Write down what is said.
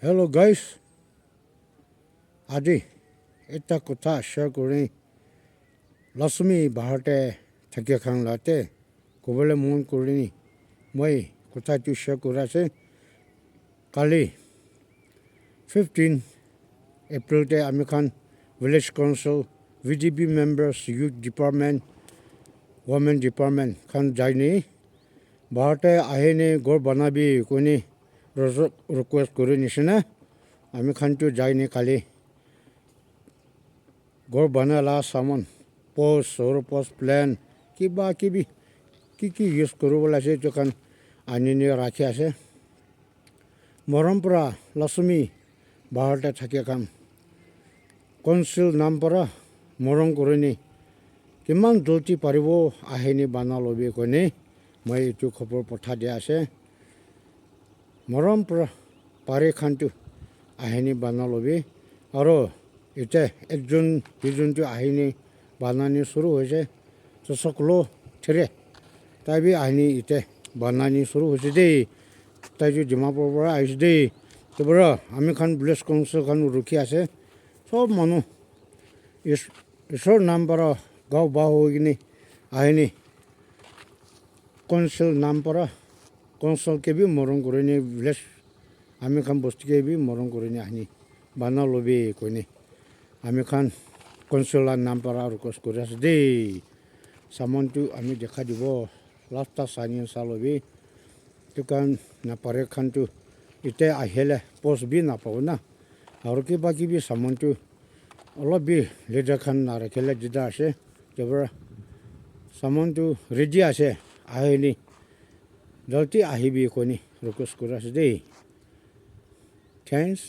Hello guys, Adi, ita kota share kuri lasumi bahate thakya khang late kubale mon kuri ni moi kota tu share kura se kali 15 April te amikhan village council VDB members youth department women department khan jaini bahate ahene gor banabi kuni request kuri nisna amikhan tu jaini kali gor banala saman post or post plan kiba kibi কি use কৰিব লাগে যখন আনি নিয়ে ৰাখি আছে মৰম পৰা লক্ষ্মী বাৰতে থাকে কাম কনচিল নাম পৰা মৰম কৰিনি কিমান জলদি পাৰিব আহিনি বানা ল'বি কনে মই এইটো খবৰ পঠা দিয়া আছে মৰম পৰা পাৰে খানটো আহিনি বানা ল'বি আৰু এতিয়া একজন দুজনটো আহিনি বানানি শুৰু হৈছে তো সকলো থেৰে তাই বি আহিনি ইতে বানানি শুৰু হৈছে দেই তাই যে ডিমাপুৰৰ পৰা আহিছে দেই তোৰ আমি খান ভিলেজ কাউন্সিল খান ৰখি আছে সব মানুহ ঈশ্বৰ নাম পৰা গাঁও বাহ হৈ কিনে আহিনি কাউন্সিল নাম পৰা কাউন্সিলকে বি মৰম কৰিনি ভিলেজ আমি খান বস্তুকে বি মৰম কৰিনি আহিনি বানা ল'বি কইনি আমি খান কাউন্সিলৰ নাম পৰা ৰিকুৱেষ্ট কৰি আছে দেই সামানটো আমি দেখা দিব লাস্ট সানি চালবি দোকান নাপাৰে খানটো এতিয়া আহিলে পোষ্ট বি নাপাব না আৰু কিবা কিবি সামানটো অলপ বি লেজাৰ খান নাৰাখিলে জিদা আছে জবৰ সামানটো ৰেডি আছে আহিনি জলদি আহিবি কইনি ৰিকুৱেষ্ট কৰি আছে দেই থেংকছ